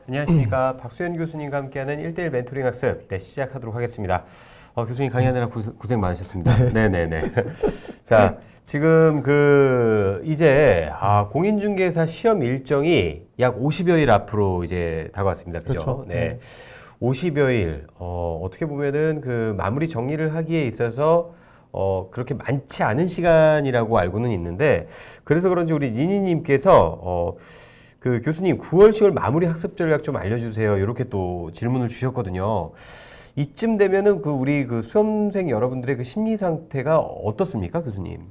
안녕하십니까. 박수현 교수님과 함께하는 1대1 멘토링 학습 시작하도록 하겠습니다. 교수님 강의하느라 고생 많으셨습니다. 네네네. 자, 지금 이제 공인중개사 시험 일정이 약 50여일 앞으로 이제 다가왔습니다. 그죠? 그렇죠. 네. 50여일, 어떻게 보면은 마무리 정리를 하기에 있어서 그렇게 많지 않은 시간이라고 알고는 있는데, 그래서 그런지 우리 니니님께서 교수님 9월, 10월 마무리 학습 전략 좀 알려주세요. 이렇게 또 질문을 주셨거든요. 이쯤 되면은 우리 수험생 여러분들의 심리 상태가 어떻습니까, 교수님?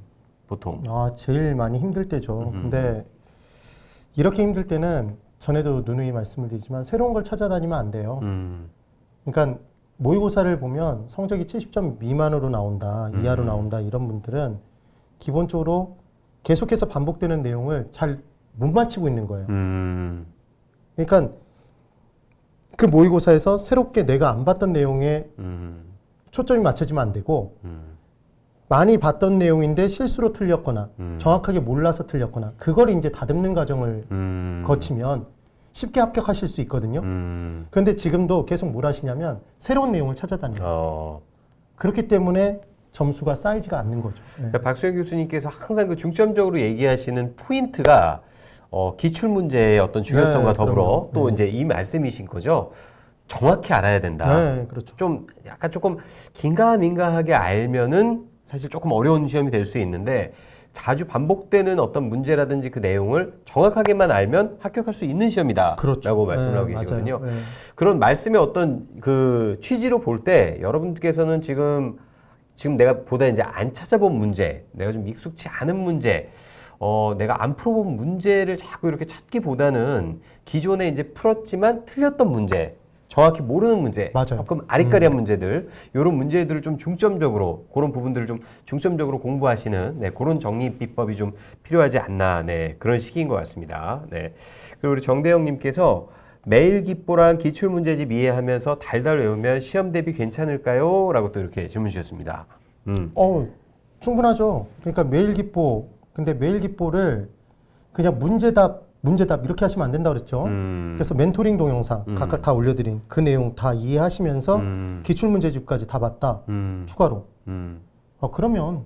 보통. 제일 많이 힘들 때죠. 근데 이렇게 힘들 때는 전에도 누누이 말씀을 드리지만 새로운 걸 찾아다니면 안 돼요. 그러니까 모의고사를 보면 성적이 70점 미만으로 나온다, 이하로 나온다 이런 분들은 기본적으로 계속해서 반복되는 내용을 잘 못 맞히고 있는 거예요. 그러니까 그 모의고사에서 새롭게 내가 안 봤던 내용에 초점이 맞춰지면 안 되고 많이 봤던 내용인데 실수로 틀렸거나 정확하게 몰라서 틀렸거나 그걸 이제 다듬는 과정을 거치면 쉽게 합격하실 수 있거든요. 그런데 지금도 계속 뭘 하시냐면 새로운 내용을 찾아다녀요. 그렇기 때문에 점수가 쌓이지가 않는 거죠. 네. 그러니까 박수현 교수님께서 항상 중점적으로 얘기하시는 포인트가 기출문제의 어떤 중요성과 더불어 또 이제 이 말씀이신 거죠. 정확히 알아야 된다. 네, 그렇죠. 좀 약간 조금 긴가민가하게 알면은 사실 조금 어려운 시험이 될 수 있는데 자주 반복되는 어떤 문제라든지 그 내용을 정확하게만 알면 합격할 수 있는 시험이다. 그렇죠. 라고 말씀을 하고 네, 계시거든요. 맞아요. 네. 그런 말씀의 어떤 취지로 볼 때 여러분들께서는 지금 내가 보다 이제 안 찾아본 문제, 내가 좀 익숙치 않은 문제, 내가 안 풀어본 문제를 자꾸 이렇게 찾기보다는 기존에 이제 풀었지만 틀렸던 문제, 정확히 모르는 문제, 맞아요. 조금 아리까리한 문제들, 이런 문제들을 좀 중점적으로, 그런 부분들을 좀 중점적으로 공부하시는, 그런 정리 비법이 좀 필요하지 않나, 그런 시기인 것 같습니다. 그리고 우리 정대영님께서 매일 기뽀랑 기출문제집 이해하면서 달달 외우면 시험 대비 괜찮을까요? 라고 또 이렇게 질문 주셨습니다. 충분하죠. 그러니까 매일 기뽀, 근데 매일 기뽀를 그냥 문제답 이렇게 하시면 안 된다고 그랬죠. 그래서 멘토링 동영상 각각 다 올려드린 그 내용 다 이해하시면서 기출문제집까지 다 봤다. 추가로. 그러면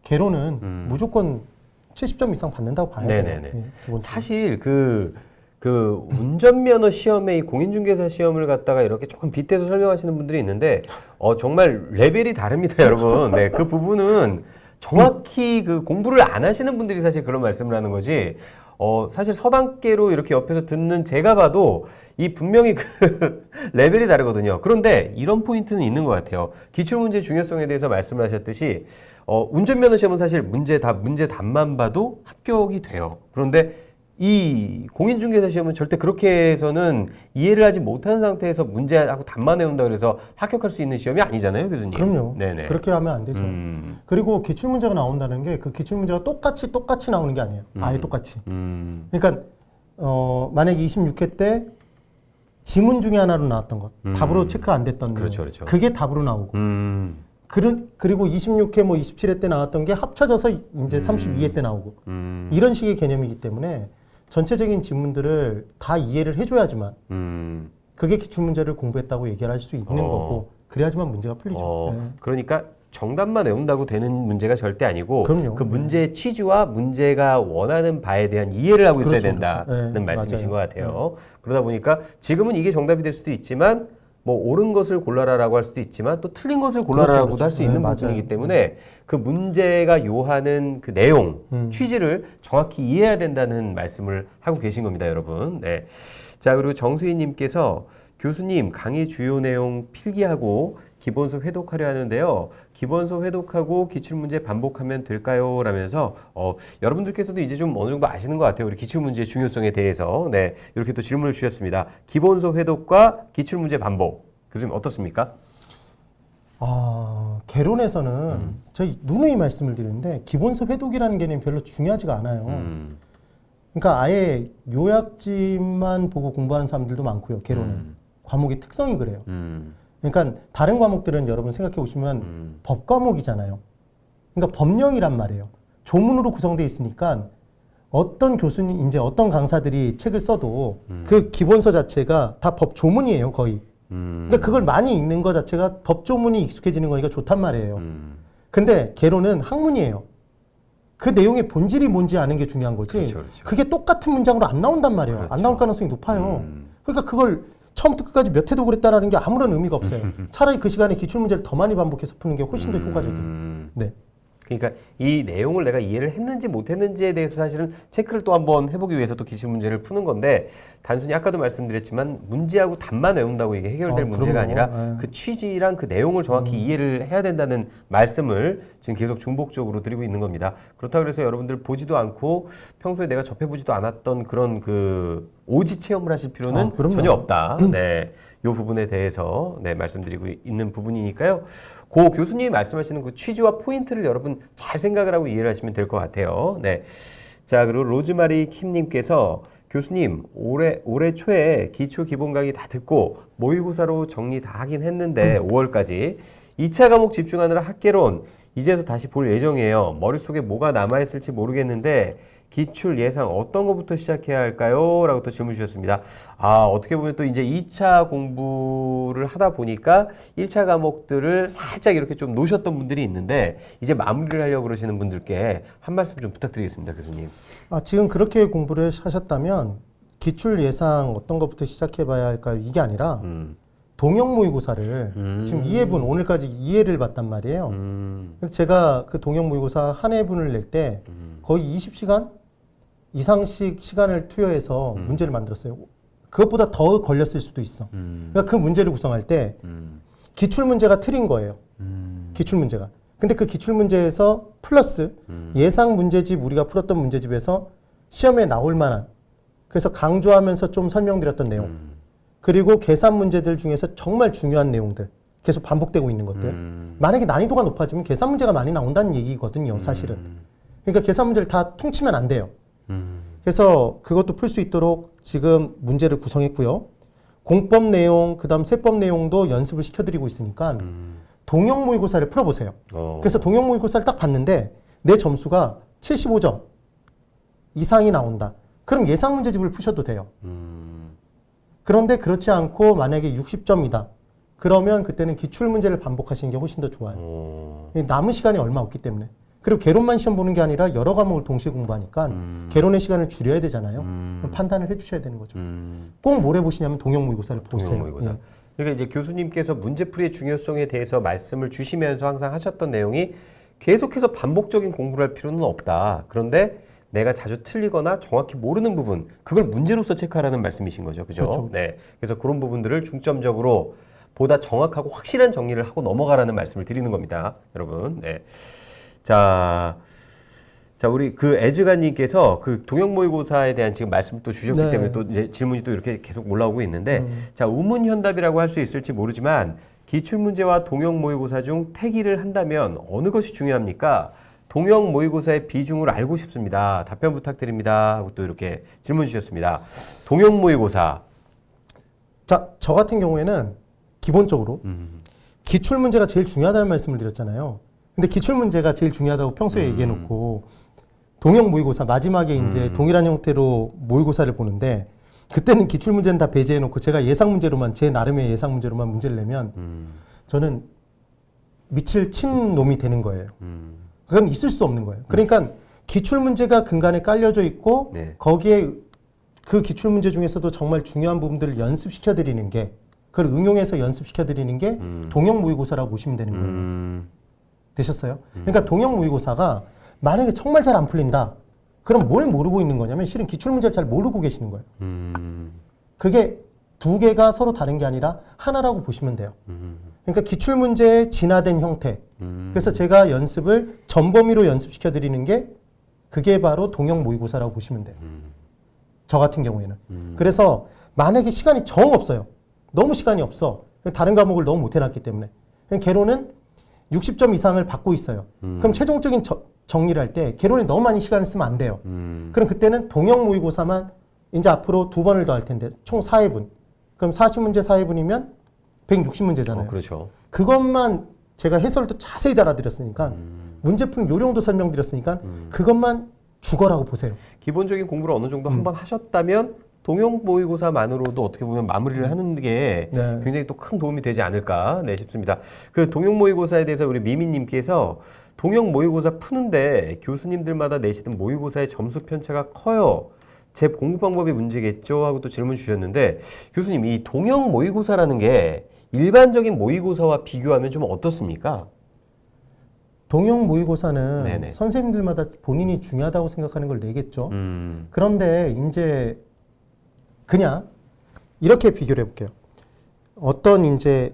개론은 무조건 70점 이상 받는다고 봐야 돼요. 기본적으로. 사실 운전면허 시험에 이 공인중개사 시험을 갖다가 이렇게 조금 빗대서 설명하시는 분들이 있는데 정말 레벨이 다릅니다, 여러분. 그 부분은 정확히 공부를 안 하시는 분들이 사실 그런 말씀을 하는 거지. 사실 서당계로 이렇게 옆에서 듣는 제가 봐도 이 분명히 레벨이 다르거든요. 그런데 이런 포인트는 있는 것 같아요. 기출문제 중요성에 대해서 말씀을 하셨듯이 운전면허 시험은 사실 문제답만 봐도 합격이 돼요. 그런데 이 공인중개사 시험은 절대 그렇게 해서는 이해를 하지 못하는 상태에서 문제하고 답만 외운다 그래서 합격할 수 있는 시험이 아니잖아요, 교수님. 그럼요. 네네. 그렇게 하면 안 되죠. 그리고 기출문제가 나온다는 게 그 기출문제가 똑같이 나오는 게 아니에요. 아예 똑같이. 그러니까 만약에 26회 때 지문 중에 하나로 나왔던 것, 답으로 체크 안 됐던 그렇죠, 내용, 그렇죠. 그게 답으로 나오고 그리고 26회 뭐 27회 때 나왔던 게 합쳐져서 이제 32회 때 나오고 이런 식의 개념이기 때문에 전체적인 지문들을 다 이해를 해줘야지만 그게 기출문제를 공부했다고 얘기를 할 수 있는 거고 그래야지만 문제가 풀리죠. 그러니까 정답만 외운다고 되는 문제가 절대 아니고 그럼요. 그 문제의 취지와 문제가 원하는 바에 대한 이해를 하고 있어야 그렇죠, 된다는 그렇죠. 말씀이신 맞아요. 것 같아요. 그러다 보니까 지금은 이게 정답이 될 수도 있지만 뭐 옳은 것을 골라라라고 할 수도 있지만 또 틀린 것을 골라라라고도 그렇죠. 할 수 있는 맞아요. 부분이기 때문에 그 문제가 요하는 그 내용, 취지를 정확히 이해해야 된다는 말씀을 하고 계신 겁니다, 여러분. 자, 그리고 정수희님께서 교수님 강의 주요 내용 필기하고 기본서 회독하려 하는데요. 기본서 회독하고 기출문제 반복하면 될까요? 라면서 여러분들께서도 이제 좀 어느 정도 아시는 것 같아요. 우리 기출문제의 중요성에 대해서. 이렇게 또 질문을 주셨습니다. 기본서 회독과 기출문제 반복. 교수님 어떻습니까? 개론에서는 저희 누누이 말씀을 드리는데 기본서 회독이라는 개념이 별로 중요하지가 않아요. 그러니까 아예 요약집만 보고 공부하는 사람들도 많고요. 개론은. 과목의 특성이 그래요. 그러니까 다른 과목들은 여러분 생각해 보시면 법 과목이잖아요. 그러니까 법령이란 말이에요. 조문으로 구성되어 있으니까 어떤 교수님, 이제 어떤 강사들이 책을 써도 그 기본서 자체가 다 법 조문이에요, 거의. 그러니까 그걸 많이 읽는 것 자체가 법 조문이 익숙해지는 거니까 좋단 말이에요. 근데 개론은 학문이에요. 그 내용의 본질이 뭔지 아는 게 중요한 거지. 그렇죠, 그렇죠. 그게 똑같은 문장으로 안 나온단 말이에요. 그렇죠. 안 나올 가능성이 높아요. 그러니까 그걸 처음부터 끝까지 몇 회도 그랬다라는 게 아무런 의미가 없어요. 차라리 그 시간에 기출문제를 더 많이 반복해서 푸는 게 훨씬 더 효과적이에요. 네. 그러니까 이 내용을 내가 이해를 했는지 못했는지에 대해서 사실은 체크를 또 한번 해보기 위해서 또 기출 문제를 푸는 건데 단순히 아까도 말씀드렸지만 문제하고 답만 외운다고 이게 해결될 문제가 그럼요. 아니라 네. 그 취지랑 그 내용을 정확히 이해를 해야 된다는 말씀을 지금 계속 중복적으로 드리고 있는 겁니다. 그렇다고 해서 여러분들 보지도 않고 평소에 내가 접해보지도 않았던 그런 그 오지 체험을 하실 필요는 그럼요. 전혀 없다. 네, 이 부분에 대해서 네, 말씀드리고 있는 부분이니까요. 고 교수님이 말씀하시는 그 취지와 포인트를 여러분 잘 생각을 하고 이해를 하시면 될 것 같아요. 네. 자, 그리고 로즈마리 킴님께서 교수님, 올해 초에 기초 기본 강의 다 듣고 모의고사로 정리 다 하긴 했는데 5월까지 2차 과목 집중하느라 학개론 이제서 다시 볼 예정이에요. 머릿속에 뭐가 남아있을지 모르겠는데 기출 예상 어떤 것부터 시작해야 할까요? 라고 또 질문 주셨습니다. 어떻게 보면 또 이제 2차 공부를 하다 보니까 1차 과목들을 살짝 이렇게 좀 놓으셨던 분들이 있는데 이제 마무리를 하려고 그러시는 분들께 한 말씀 좀 부탁드리겠습니다, 교수님. 지금 그렇게 공부를 하셨다면 기출 예상 어떤 것부터 시작해 봐야 할까요? 이게 아니라 동형 모의고사를 지금 2회분, 오늘까지 2회를 봤단 말이에요. 그래서 제가 그 동형 모의고사 한 회분을 낼 때 거의 20시간 이상씩 시간을 투여해서 문제를 만들었어요. 그것보다 더 걸렸을 수도 있어. 그러니까 그 문제를 구성할 때 기출 문제가 틀린 거예요. 기출 문제가. 근데 그 기출 문제에서 플러스 예상 문제집, 우리가 풀었던 문제집에서 시험에 나올 만한, 그래서 강조하면서 좀 설명드렸던 내용, 그리고 계산 문제들 중에서 정말 중요한 내용들, 계속 반복되고 있는 것들. 만약에 난이도가 높아지면 계산 문제가 많이 나온다는 얘기거든요, 사실은. 그러니까 계산 문제를 다 퉁치면 안 돼요. 그래서 그것도 풀 수 있도록 지금 문제를 구성했고요. 공법 내용, 그 다음 세법 내용도 연습을 시켜드리고 있으니까 동형 모의고사를 풀어보세요. 그래서 동형 모의고사를 딱 봤는데 내 점수가 75점 이상이 나온다. 그럼 예상 문제집을 푸셔도 돼요. 그런데 그렇지 않고 만약에 60점이다. 그러면 그때는 기출 문제를 반복하시는 게 훨씬 더 좋아요. 남은 시간이 얼마 없기 때문에. 그리고 개론만 시험 보는 게 아니라 여러 과목을 동시에 공부하니까 개론의 시간을 줄여야 되잖아요. 그럼 판단을 해주셔야 되는 거죠. 꼭 뭘 해보시냐면 동형 모의고사를 보세요. 동형 모의고사. 예. 그러니까 이제 교수님께서 문제풀이의 중요성에 대해서 말씀을 주시면서 항상 하셨던 내용이 계속해서 반복적인 공부를 할 필요는 없다. 그런데 내가 자주 틀리거나 정확히 모르는 부분, 그걸 문제로서 체크하라는 말씀이신 거죠. 그죠? 그렇죠. 네. 그래서 그런 부분들을 중점적으로 보다 정확하고 확실한 정리를 하고 넘어가라는 말씀을 드리는 겁니다. 여러분. 네. 자, 우리 그 애즈가님께서 그 동형 모의고사에 대한 지금 말씀 또 주셨기 네. 때문에 또 이제 질문이 또 이렇게 계속 올라오고 있는데, 자, 우문현답이라고 할 수 있을지 모르지만 기출문제와 동형 모의고사 중 택일을 한다면 어느 것이 중요합니까? 동형 모의고사의 비중을 알고 싶습니다. 답변 부탁드립니다. 하고 또 이렇게 질문 주셨습니다. 동형 모의고사. 자, 저 같은 경우에는 기본적으로 기출 문제가 제일 중요하다는 말씀을 드렸잖아요. 근데 기출 문제가 제일 중요하다고 평소에 얘기해놓고 동형 모의고사 마지막에 이제 동일한 형태로 모의고사를 보는데 그때는 기출 문제는 다 배제해놓고 제가 예상 문제로만 제 나름의 예상 문제로만 문제를 내면 저는 미칠 친놈이 되는 거예요. 그건 있을 수 없는 거예요. 그러니까 기출 문제가 근간에 깔려져 있고 네. 거기에 그 기출 문제 중에서도 정말 중요한 부분들을 연습시켜 드리는 게, 그걸 응용해서 연습시켜 드리는 게 동형 모의고사라고 보시면 되는 거예요. 되셨어요? 그러니까 동형 모의고사가 만약에 정말 잘 안 풀린다. 그럼 뭘 모르고 있는 거냐면 실은 기출 문제를 잘 모르고 계시는 거예요. 그게 두 개가 서로 다른 게 아니라 하나라고 보시면 돼요. 그러니까 기출 문제의 진화된 형태. 그래서 제가 연습을 전범위로 연습시켜 드리는 게 그게 바로 동형 모의고사라고 보시면 돼요. 저 같은 경우에는. 그래서 만약에 시간이 정 없어요. 너무 시간이 없어. 다른 과목을 너무 못 해놨기 때문에. 개론은 60점 이상을 받고 있어요. 그럼 최종적인 정리를 할 때 개론에 너무 많이 시간을 쓰면 안 돼요. 그럼 그때는 동형 모의고사만 이제 앞으로 2번을 더 할 텐데 총 4회분. 그럼 40문제 4회분이면 160문제잖아요. 그렇죠. 그것만 제가 해설도 자세히 달아드렸으니까 문제풀 요령도 설명드렸으니까 그것만 죽어라고 보세요. 기본적인 공부를 어느 정도 한번 하셨다면 동형 모의고사만으로도 어떻게 보면 마무리를 하는 게 네. 굉장히 또 큰 도움이 되지 않을까 싶습니다. 그 동형 모의고사에 대해서 우리 미미님께서 동형 모의고사 푸는데 교수님들마다 내시는 모의고사의 점수 편차가 커요. 제 공부 방법이 문제겠죠? 하고 또 질문 주셨는데 교수님 이 동형 모의고사라는 게 일반적인 모의고사와 비교하면 좀 어떻습니까? 동형 모의고사는 네네. 선생님들마다 본인이 중요하다고 생각하는 걸 내겠죠. 그런데 이제 그냥 이렇게 비교를 해볼게요. 어떤 이제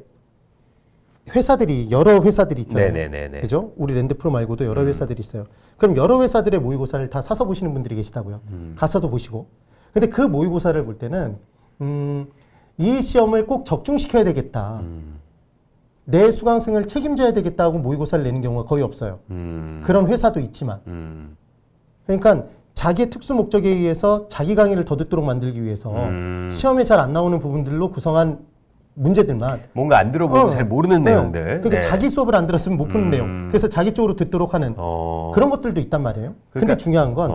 회사들이 여러 회사들이 있잖아요. 네네네네. 그죠? 우리 랜드프로 말고도 여러 회사들이 있어요. 그럼 여러 회사들의 모의고사를 다 사서 보시는 분들이 계시다고요. 가서도 보시고. 근데 그 모의고사를 볼 때는 이 시험을 꼭 적중시켜야 되겠다. 내 수강생을 책임져야 되겠다고 모의고사를 내는 경우가 거의 없어요. 그런 회사도 있지만. 그러니까 자기의 특수 목적에 의해서 자기 강의를 더 듣도록 만들기 위해서 시험에 잘 안 나오는 부분들로 구성한 문제들만 뭔가 안 들어보고 잘 모르는 내용들. 그러니까 네. 자기 수업을 안 들었으면 못 푸는 내용. 그래서 자기 쪽으로 듣도록 하는 그런 것들도 있단 말이에요. 근데 그러니까- 중요한 건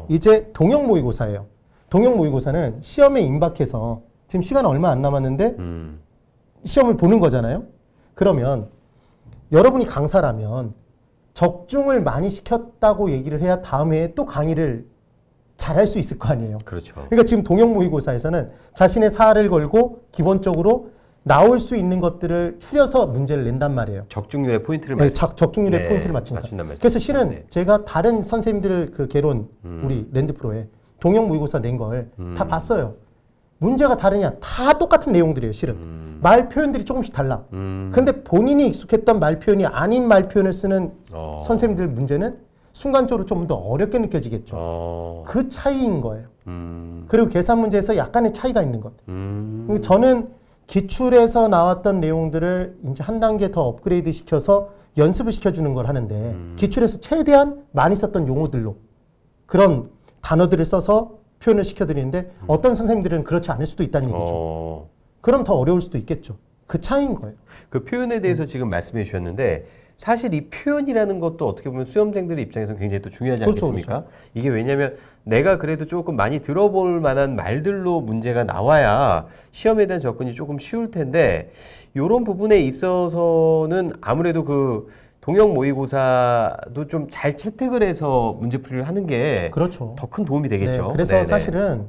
이제 동형 모의고사예요. 동형 모의고사는 시험에 임박해서 지금 시간 얼마 안 남았는데 시험을 보는 거잖아요. 그러면 여러분이 강사라면 적중을 많이 시켰다고 얘기를 해야 다음 해에 또 강의를 잘할 수 있을 거 아니에요. 그렇죠. 그러니까 지금 동형 모의고사에서는 자신의 사활을 걸고 기본적으로 나올 수 있는 것들을 추려서 문제를 낸단 말이에요. 적중률의 포인트를 네, 맞춘- 적중률의 네, 포인트를 맞춘다. 맞춘단 말씀. 그래서 실은 네. 제가 다른 선생님들 그 개론 우리 랜드프로에 동형 모의고사 낸 걸 다 봤어요. 문제가 다르냐? 다 똑같은 내용들이에요. 실은 말 표현들이 조금씩 달라. 근데 본인이 익숙했던 말 표현이 아닌 말 표현을 쓰는 선생님들 문제는 순간적으로 좀 더 어렵게 느껴지겠죠. 그 차이인 거예요. 그리고 계산 문제에서 약간의 차이가 있는 것. 그리고 저는 기출에서 나왔던 내용들을 이제 한 단계 더 업그레이드 시켜서 연습을 시켜주는 걸 하는데 기출에서 최대한 많이 썼던 용어들로 그런 단어들을 써서 표현을 시켜드리는데 어떤 선생님들은 그렇지 않을 수도 있다는 얘기죠. 그럼 더 어려울 수도 있겠죠. 그 차이인 거예요. 그 표현에 대해서 지금 말씀해 주셨는데 사실 이 표현이라는 것도 어떻게 보면 수험생들의 입장에서는 굉장히 또 중요하지 그렇죠, 않겠습니까? 이게 왜냐하면 내가 그래도 조금 많이 들어볼 만한 말들로 문제가 나와야 시험에 대한 접근이 조금 쉬울 텐데 이런 부분에 있어서는 아무래도 그 동형 모의고사도 좀 잘 채택을 해서 문제풀이를 하는 게 그렇죠. 더 큰 도움이 되겠죠. 네, 그래서 네네. 사실은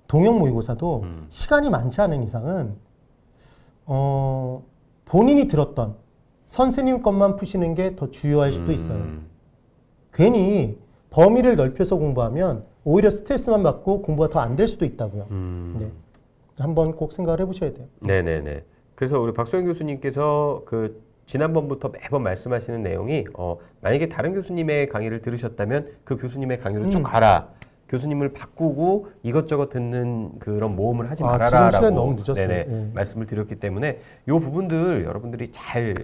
동형 모의고사도 시간이 많지 않은 이상은 본인이 들었던 선생님 것만 푸시는 게 더 주요할 수도 있어요. 괜히 범위를 넓혀서 공부하면 오히려 스트레스만 받고 공부가 더 안 될 수도 있다고요. 네. 한번 꼭 생각을 해보셔야 돼요. 네네네. 그래서 우리 박소영 교수님께서 그 지난번부터 매번 말씀하시는 내용이 만약에 다른 교수님의 강의를 들으셨다면 그 교수님의 강의로 쭉 가라. 교수님을 바꾸고 이것저것 듣는 그런 모험을 하지 말아라라고 지금 시간 너무 늦었어요. 네네, 예. 말씀을 드렸기 때문에 이 부분들 여러분들이 잘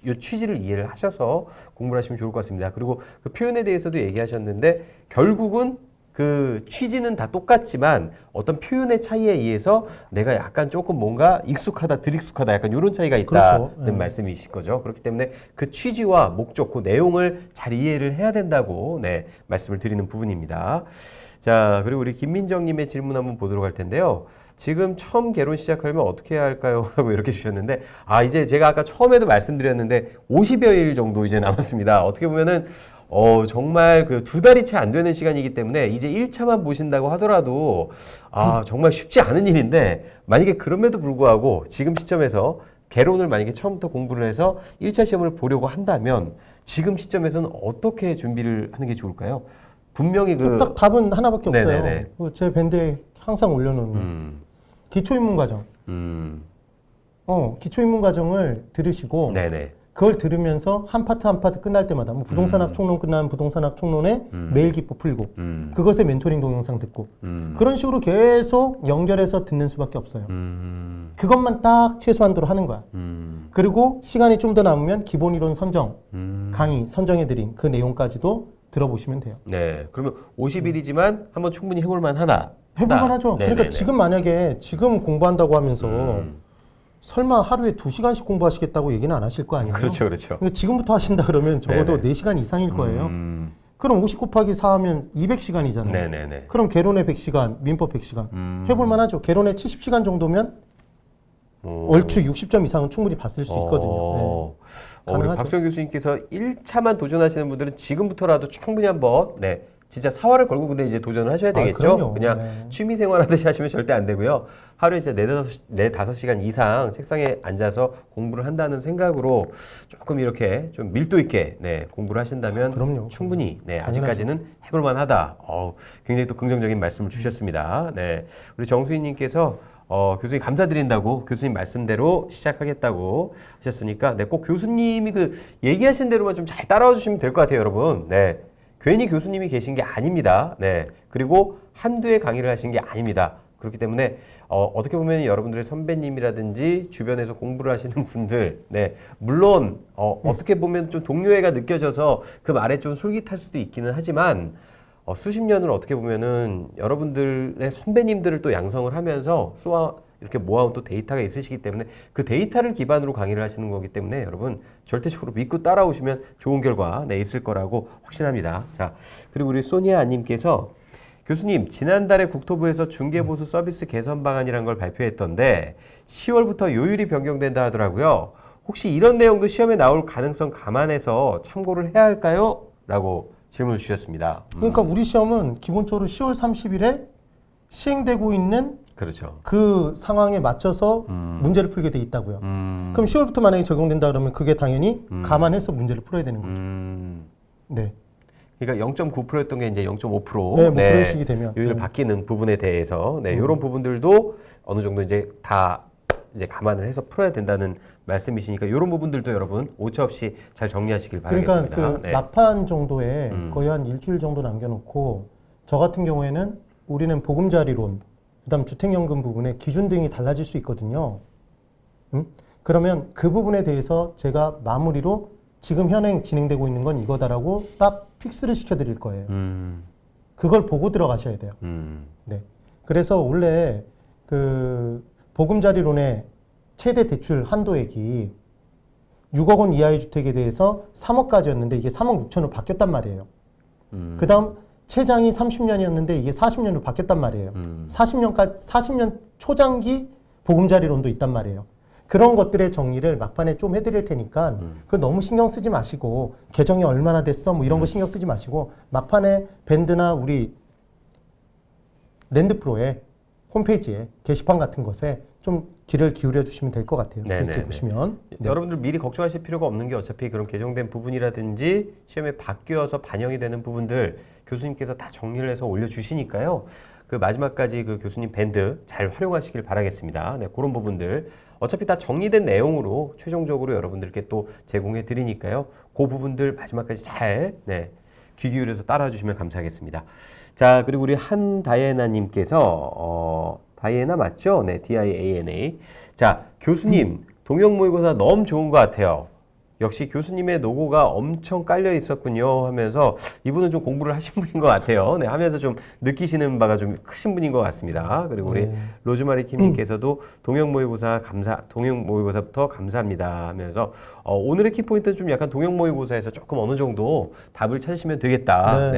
요 취지를 이해를 하셔서 공부를 하시면 좋을 것 같습니다. 그리고 그 표현에 대해서도 얘기하셨는데 결국은 그 취지는 다 똑같지만 어떤 표현의 차이에 의해서 내가 약간 조금 뭔가 익숙하다, 덜 익숙하다 약간 이런 차이가 있다는 그렇죠. 말씀이신 거죠. 그렇기 때문에 그 취지와 목적, 그 내용을 잘 이해를 해야 된다고 말씀을 드리는 부분입니다. 자, 그리고 우리 김민정님의 질문 한번 보도록 할 텐데요. 지금 처음 개론 시작하려면 어떻게 해야 할까요? 라고 이렇게 주셨는데 이제 제가 아까 처음에도 말씀드렸는데 50여 일 정도 이제 남았습니다. 어떻게 보면은 정말 그 2달이 채 안 되는 시간이기 때문에 이제 1차만 보신다고 하더라도 정말 쉽지 않은 일인데 만약에 그럼에도 불구하고 지금 시점에서 개론을 만약에 처음부터 공부를 해서 1차 시험을 보려고 한다면 지금 시점에서는 어떻게 준비를 하는 게 좋을까요? 분명히 딱 답은 하나밖에 없어요. 네네네. 제 밴드에 항상 올려놓는 기초입문과정. 기초입문과정을 들으시고 네네. 그걸 들으면서 한 파트 한 파트 끝날 때마다 뭐 부동산학 총론 끝나면 부동산학 총론에 매일 기법 풀고 그것의 멘토링 동영상 듣고 그런 식으로 계속 연결해서 듣는 수밖에 없어요. 그것만 딱 최소한도로 하는 거야. 그리고 시간이 좀 더 남으면 기본 이론 선정 강의 선정해드린 그 내용까지도 들어보시면 돼요. 네. 그러면 50일이지만 한번 충분히 해볼 만하다. 해볼만 하죠. 네네네. 그러니까 지금 만약에 지금 공부한다고 하면서 설마 하루에 2시간씩 공부하시겠다고 얘기는 안 하실 거 아니에요? 그렇죠, 그렇죠. 그러니까 지금부터 하신다 그러면 적어도 네네. 4시간 이상일 거예요. 그럼 50 곱하기 4 하면 200시간이잖아요. 네네네. 그럼 개론의 100시간, 민법 100시간. 해볼만 하죠. 개론의 70시간 정도면 얼추 60점 이상은 충분히 봤을 수 있거든요. 네. 우리 가능하죠. 박수영 교수님께서 1차만 도전하시는 분들은 지금부터라도 충분히 한번 진짜 사활을 걸고 근데 이제 도전을 하셔야 되겠죠. 그럼요. 그냥 네. 취미 생활하듯이 하시면 절대 안 되고요. 하루에 이제 4-5시간 이상 책상에 앉아서 공부를 한다는 생각으로 조금 이렇게 좀 밀도 있게 공부를 하신다면 그럼요. 충분히 당연하죠. 아직까지는 해볼 만하다. 굉장히 또 긍정적인 말씀을 주셨습니다. 우리 정수희님께서 교수님 감사드린다고 교수님 말씀대로 시작하겠다고 하셨으니까 꼭 교수님이 그 얘기하신 대로만 좀 잘 따라와 주시면 될 것 같아요, 여러분. 괜히 교수님이 계신 게 아닙니다. 그리고 한두해 강의를 하신 게 아닙니다. 그렇기 때문에 어떻게 보면 여러분들의 선배님이라든지 주변에서 공부를 하시는 분들, 물론 어떻게 보면 좀 동료애가 느껴져서 그 말에 좀 솔깃할 수도 있기는 하지만 수십 년을 어떻게 보면은 여러분들의 선배님들을 또 양성을 하면서 이렇게 모아온 또 데이터가 있으시기 때문에 그 데이터를 기반으로 강의를 하시는 거기 때문에 여러분 절대적으로 믿고 따라오시면 좋은 결과 있을 거라고 확신합니다. 자, 그리고 우리 소니아 님께서 교수님 지난달에 국토부에서 중개보수 서비스 개선 방안이라는 걸 발표했던데 10월부터 요율이 변경된다 하더라고요. 혹시 이런 내용도 시험에 나올 가능성 감안해서 참고를 해야 할까요? 라고 질문을 주셨습니다. 그러니까 우리 시험은 기본적으로 10월 30일에 시행되고 있는 그렇죠. 그 상황에 맞춰서 문제를 풀게 돼 있다고요. 그럼 10월부터 만약에 적용된다 그러면 그게 당연히 감안해서 문제를 풀어야 되는 거죠. 네. 그러니까 0.9%였던 게 이제 0.5% 네, 뭐 그런 식이 되면 요율 바뀌는 부분에 대해서 이런 부분들도 어느 정도 이제 다 이제 감안을 해서 풀어야 된다는 말씀이시니까 이런 부분들도 여러분 오차 없이 잘 정리하시길 바라겠습니다. 그러니까 그 막판 정도에 거의 한 일주일 정도 남겨놓고 저 같은 경우에는 우리는 보금자리론, 그다음 주택연금 부분에 기준 등이 달라질 수 있거든요. 그러면 그 부분에 대해서 제가 마무리로 지금 현행 진행되고 있는 건 이거다라고 딱 픽스를 시켜드릴 거예요. 그걸 보고 들어가셔야 돼요. 네. 그래서 원래 그 보금자리론의 최대 대출 한도액이 6억 원 이하의 주택에 대해서 3억까지였는데 이게 3억 6천으로 바뀌었단 말이에요. 그 다음 최장이 30년이었는데 이게 40년으로 바뀌었단 말이에요. 40년 초장기 보금자리론도 있단 말이에요. 그런 것들의 정리를 막판에 좀 해드릴 테니까 그거 너무 신경 쓰지 마시고 개정이 얼마나 됐어 뭐 이런 거 신경 쓰지 마시고 막판에 밴드나 우리 랜드프로의 홈페이지에 게시판 같은 것에 좀 귀를 기울여 주시면 될 것 같아요. 주의깊게 보시면. 네. 여러분들 미리 걱정하실 필요가 없는 게 어차피 그런 개정된 부분이라든지 시험에 바뀌어서 반영이 되는 부분들 교수님께서 다 정리를 해서 올려주시니까요. 그 마지막까지 그 교수님 밴드 잘 활용하시길 바라겠습니다. 그런 부분들 어차피 다 정리된 내용으로 최종적으로 여러분들께 또 제공해 드리니까요. 그 부분들 마지막까지 잘 귀 기울여서 따라와 주시면 감사하겠습니다. 자, 그리고 우리 한다이애나님께서 다이애나 맞죠? 네, DIANA. 자, 교수님 동영 모의고사 너무 좋은 것 같아요. 역시 교수님의 로고가 엄청 깔려 있었군요 하면서 이분은 좀 공부를 하신 분인 것 같아요. 하면서 좀 느끼시는 바가 좀 크신 분인 것 같습니다. 그리고 우리 로즈마리 킴님께서도 동영 모의고사부터 감사합니다 하면서 오늘의 키포인트는 좀 약간 동영 모의고사에서 조금 어느 정도 답을 찾으시면 되겠다.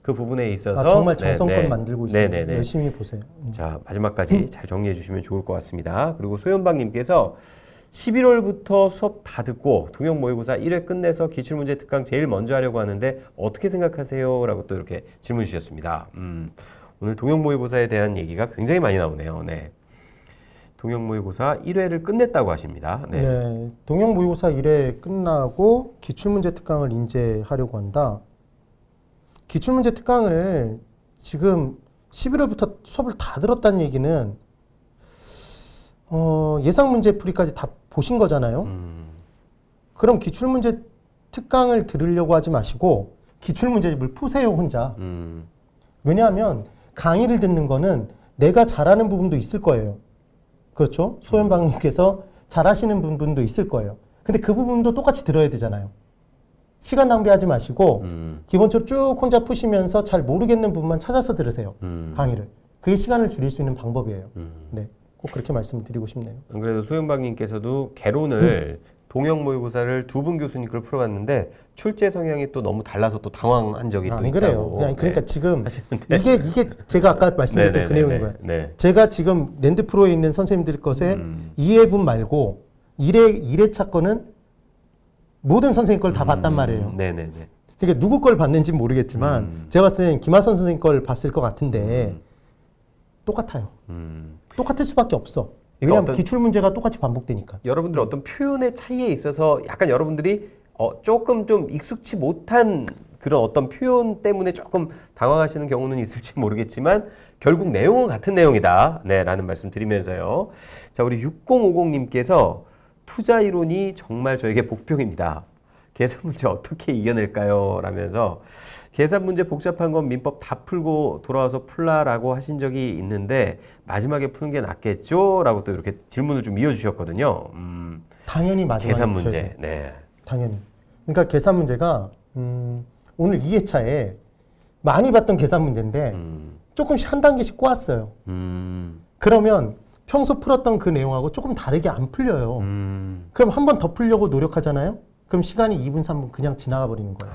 그 부분에 있어서 정말 정성껏 만들고 있어요. 열심히 보세요. 자, 마지막까지 잘 정리해 주시면 좋을 것 같습니다. 그리고 소연박님께서 11월부터 수업 다 듣고 동영 모의고사 1회 끝내서 기출문제 특강 제일 먼저 하려고 하는데 어떻게 생각하세요? 라고 또 이렇게 질문 주셨습니다. 오늘 동영 모의고사에 대한 얘기가 굉장히 많이 나오네요. 동영 모의고사 1회를 끝냈다고 하십니다. 네, 동영 모의고사 1회 끝나고 기출문제 특강을 인제하려고 한다. 기출문제 특강을 지금 11월부터 수업을 다 들었다는 얘기는 예상 문제 풀이까지 다 보신 거잖아요. 그럼 기출문제 특강을 들으려고 하지 마시고 기출문제집을 푸세요, 혼자. 왜냐하면 강의를 듣는 거는 내가 잘하는 부분도 있을 거예요. 그렇죠? 소연방님께서 잘하시는 부분도 있을 거예요. 근데 그 부분도 똑같이 들어야 되잖아요. 시간 낭비하지 마시고 기본적으로 쭉 혼자 푸시면서 잘 모르겠는 부분만 찾아서 들으세요. 강의를. 그게 시간을 줄일 수 있는 방법이에요. 네. 꼭 그렇게 말씀드리고 싶네요. 안 그래도 소연박님께서도 개론을 동형 모의고사를 두 분 교수님 걸 풀어봤는데 출제 성향이 또 너무 달라서 또 당황한 적이 또 안 있다고. 그래요. 그냥 그러니까 네. 지금 하시는데. 이게 제가 아까 말씀드렸던 그 내용인 거예요. 네. 제가 지금 랜드 프로에 있는 선생님들 것에 2회분 말고 1회차 거는 모든 선생님 걸 다 봤단 말이에요. 네네네. 그러니까 누구 걸 봤는지 모르겠지만 제가 봤을 때는 김하선 선생님 걸 봤을 것 같은데 똑같아요. 똑같을 수밖에 없어. 왜냐하면 어떤- 기출 문제가 똑같이 반복되니까. 여러분들 어떤 표현의 차이에 있어서 약간 여러분들이 조금 좀 익숙치 못한 그런 어떤 표현 때문에 조금 당황하시는 경우는 있을지 모르겠지만 결국 내용은 같은 내용이다. 네, 라는 말씀 드리면서요. 자, 우리 6050님께서 투자 이론이 정말 저에게 복병입니다. 계산 문제 어떻게 이겨낼까요? 라면서 계산 문제 복잡한 건 민법 다 풀고 돌아와서 풀라라고 하신 적이 있는데 마지막에 푸는 게 낫겠죠? 라고 또 이렇게 질문을 좀 이어주셨거든요. 당연히 마지막에 계산 푸셔야 문제. 돼요. 네. 당연히. 그러니까 계산 문제가 오늘 2회차에 많이 봤던 계산 문제인데 조금씩 한 단계씩 꼬았어요. 그러면 평소 풀었던 그 내용하고 조금 다르게 안 풀려요. 그럼 한 번 더 풀려고 노력하잖아요. 그럼 시간이 2분, 3분 그냥 지나가 버리는 거예요.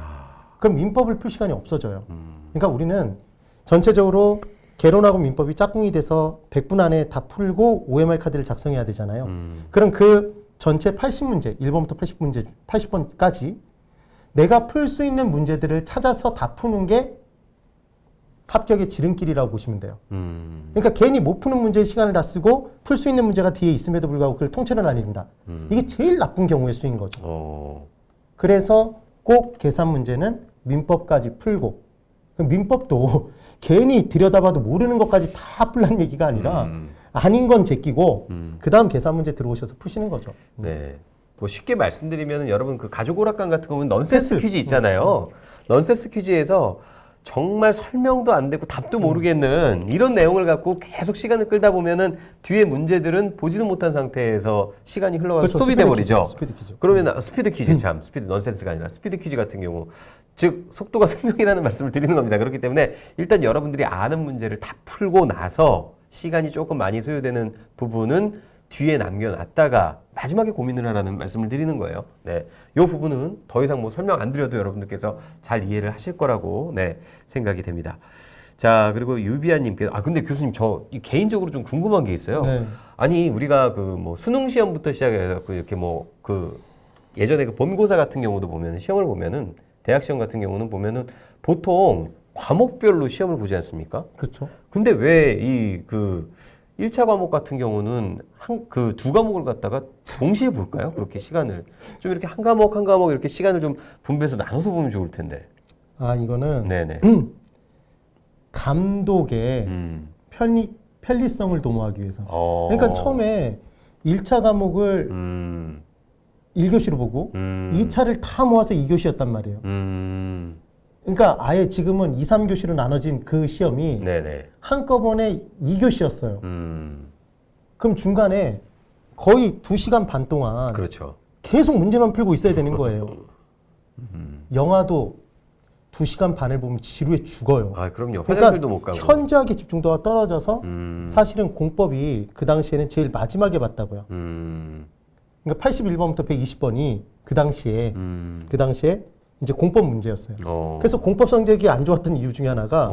그럼 민법을 풀 시간이 없어져요. 그러니까 우리는 전체적으로 개론하고 민법이 짝꿍이 돼서 100분 안에 다 풀고 OMR 카드를 작성해야 되잖아요. 그럼 그 전체 80문제, 1번부터 80문제, 80번까지 내가 풀 수 있는 문제들을 찾아서 다 푸는 게 합격의 지름길이라고 보시면 돼요. 그러니까 괜히 못 푸는 문제에 시간을 다 쓰고 풀 수 있는 문제가 뒤에 있음에도 불구하고 그걸 통째로 날린다. 이게 제일 나쁜 경우의 수인 거죠. 그래서 꼭 계산 문제는 민법까지 풀고, 그럼 민법도 괜히 들여다봐도 모르는 것까지 다 풀란 얘기가 아니라 아닌 건 제끼고 그 다음 계산 문제 들어오셔서 푸시는 거죠. 네. 뭐 쉽게 말씀드리면 여러분 그 가족 오락관 같은 거 보면 넌센스 패스. 퀴즈 있잖아요. 넌센스 퀴즈에서 정말 설명도 안 되고 답도 모르겠는 이런 내용을 갖고 계속 시간을 끌다 보면은 뒤에 문제들은 보지도 못한 상태에서 시간이 흘러가서 그렇죠. 스톱이 돼버리죠. 스피드 퀴즈. 그러면 스피드 퀴즈 참 스피드 넌센스가 아니라 스피드 퀴즈 같은 경우 즉 속도가 생명이라는 말씀을 드리는 겁니다. 그렇기 때문에 일단 여러분들이 아는 문제를 다 풀고 나서 시간이 조금 많이 소요되는 부분은 뒤에 남겨놨다가 마지막에 고민을 하라는 말씀을 드리는 거예요. 네, 이 부분은 더 이상 뭐 설명 안 드려도 여러분들께서 잘 이해를 하실 거라고 네, 생각이 됩니다. 자, 그리고 유비아님께서 근데 교수님 저 개인적으로 좀 궁금한 게 있어요. 네. 아니 우리가 그 뭐 수능 시험부터 시작해서 이렇게 뭐 그 예전에 그 본고사 같은 경우도 보면 시험을 보면은 대학 시험 같은 경우는 보면은 보통 과목별로 시험을 보지 않습니까? 그렇죠. 근데 왜 이 그 1차 과목 같은 경우는 그 두 과목을 갖다가 동시에 볼까요? 그렇게 시간을 좀 이렇게 한 과목 한 과목 이렇게 시간을 좀 분배해서 나눠서 보면 좋을 텐데. 이거는 네네. 감독의 편리성을 도모하기 위해서. 어. 그러니까 처음에 1차 과목을 1교시로 보고 2차를 다 모아서 2교시였단 말이에요. 그러니까 아예 지금은 2, 3교시로 나눠진 그 시험이 네네. 한꺼번에 2교시였어요. 그럼 중간에 거의 2시간 반 동안 그렇죠. 계속 문제만 풀고 있어야 되는 거예요. 영화도 2시간 반을 보면 지루해 죽어요. 그럼요. 화장실도 못 가고. 현저하게 집중도가 떨어져서 사실은 공법이 그 당시에는 제일 마지막에 봤다고요. 그러니까 81번부터 120번이 그 당시에 이제 공법 문제였어요. 그래서 공법 성적이 안 좋았던 이유 중에 하나가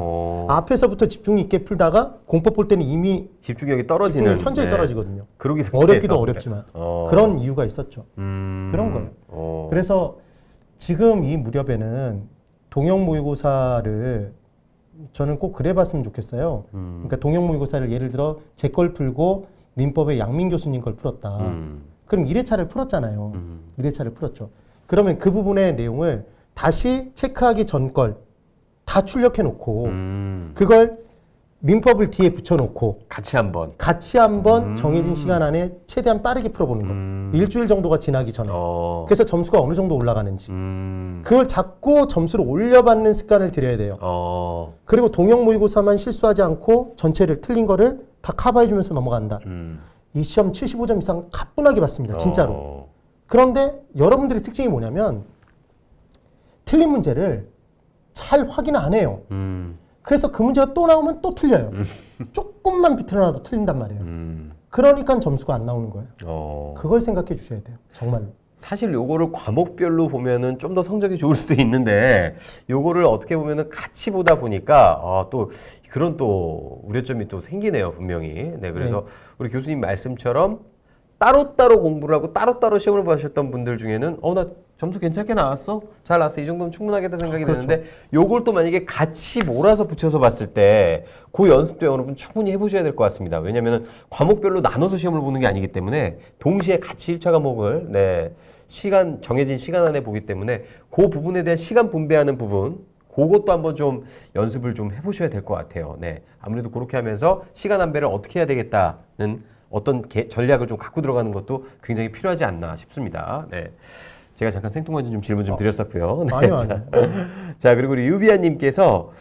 앞에서부터 집중 있게 풀다가 공법 볼 때는 이미 집중력이 떨어지는. 집중력이 현저히 떨어지거든요. 그러기 어렵기도 어렵지만 그런 이유가 있었죠. 그런 거예요. 그래서 지금 이 무렵에는 동형 모의고사를 저는 꼭 그래봤으면 좋겠어요. 그러니까 동형 모의고사를 예를 들어 제 걸 풀고 민법의 양민 교수님 걸 풀었다. 그럼 1회차를 풀었잖아요. 1회차를 풀었죠. 그러면 그 부분의 내용을 다시 체크하기 전 걸 다 출력해 놓고 그걸 민법을 뒤에 붙여놓고 같이 한번. 정해진 시간 안에 최대한 빠르게 풀어보는 거. 일주일 정도가 지나기 전에. 그래서 점수가 어느 정도 올라가는지. 그걸 자꾸 점수를 올려받는 습관을 들여야 돼요. 그리고 동형 모의고사만 실수하지 않고 전체를 틀린 거를 다 커버해주면서 넘어간다. 이 시험 75점 이상 가뿐하게 받습니다. 진짜로. 그런데 여러분들의 특징이 뭐냐면 틀린 문제를 잘 확인 안 해요. 그래서 그 문제가 또 나오면 또 틀려요. 조금만 비틀어놔도 틀린단 말이에요. 그러니까 점수가 안 나오는 거예요. 그걸 생각해 주셔야 돼요. 정말로. 사실 요거를 과목별로 보면은 좀 더 성적이 좋을 수도 있는데 요거를 어떻게 보면은 같이 보다 보니까 또 그런 또 우려점이 또 생기네요, 분명히. 네, 그래서 우리 교수님 말씀처럼 따로따로 공부를 하고 따로따로 시험을 보셨던 분들 중에는 나 점수 괜찮게 나왔어? 잘 나왔어. 이 정도면 충분하겠다 생각이 그렇죠. 드는데 요걸 또 만약에 같이 몰아서 붙여서 봤을 때 그 연습도 여러분 충분히 해보셔야 될 것 같습니다. 왜냐하면 과목별로 나눠서 시험을 보는 게 아니기 때문에 동시에 같이 1차 과목을 정해진 시간 안에 보기 때문에 그 부분에 대한 시간 분배하는 부분 그것도 한번 좀 연습을 좀 해보셔야 될 것 같아요. 네, 아무래도 그렇게 하면서 시간 안배를 어떻게 해야 되겠다는 어떤 전략을 좀 갖고 들어가는 것도 굉장히 필요하지 않나 싶습니다. 네. 제가 잠깐 생뚱맞은 질문 좀 드렸었고요. 네. 아니요. 자, 그리고 우리 유비아님께서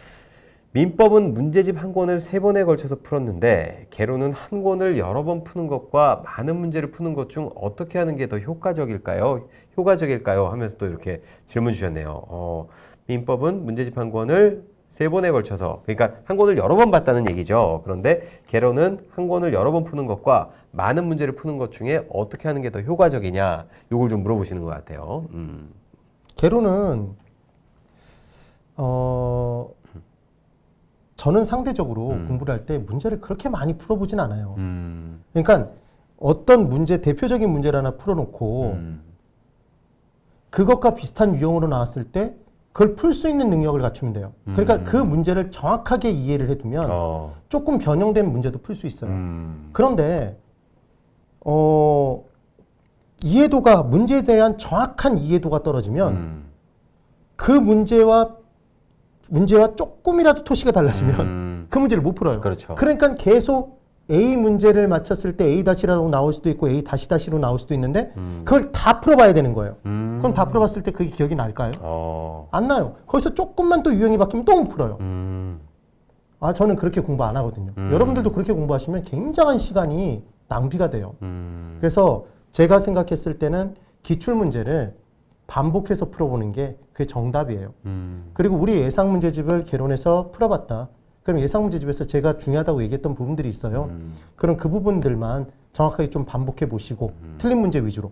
민법은 문제집 한 권을 3번에 걸쳐서 풀었는데 개론은 한 권을 여러 번 푸는 것과 많은 문제를 푸는 것 중 어떻게 하는 게 더 효과적일까요? 하면서 또 이렇게 질문 주셨네요. 민법은 문제집 한 권을 3번에 걸쳐서, 그러니까 한 권을 여러 번 봤다는 얘기죠. 그런데 개론은 한 권을 여러 번 푸는 것과 많은 문제를 푸는 것 중에 어떻게 하는 게 더 효과적이냐, 요걸 좀 물어보시는 것 같아요. 개론은 저는 상대적으로 공부를 할 때 문제를 그렇게 많이 풀어보진 않아요. 그러니까 어떤 문제, 대표적인 문제를 하나 풀어놓고 그것과 비슷한 유형으로 나왔을 때 그걸 풀 수 있는 능력을 갖추면 돼요. 그러니까 그 문제를 정확하게 이해를 해두면 조금 변형된 문제도 풀 수 있어요. 그런데 이해도가, 문제에 대한 정확한 이해도가 떨어지면 그 문제와 조금이라도 토시가 달라지면 그 문제를 못 풀어요. 그렇죠. 그러니까 계속 A 문제를 맞췄을 때 A-라고 나올 수도 있고 A 다시로 나올 수도 있는데 그걸 다 풀어봐야 되는 거예요. 그럼 다 풀어봤을 때 그게 기억이 날까요? 안 나요. 거기서 조금만 또 유형이 바뀌면 또 못 풀어요. 저는 그렇게 공부 안 하거든요. 여러분들도 그렇게 공부하시면 굉장한 시간이 낭비가 돼요. 그래서 제가 생각했을 때는 기출문제를 반복해서 풀어보는 게 그게 정답이에요. 그리고 우리 예상문제집을 개론해서 풀어봤다. 그럼 예상문제집에서 제가 중요하다고 얘기했던 부분들이 있어요. 그럼 그 부분들만 정확하게 좀 반복해 보시고 틀린 문제 위주로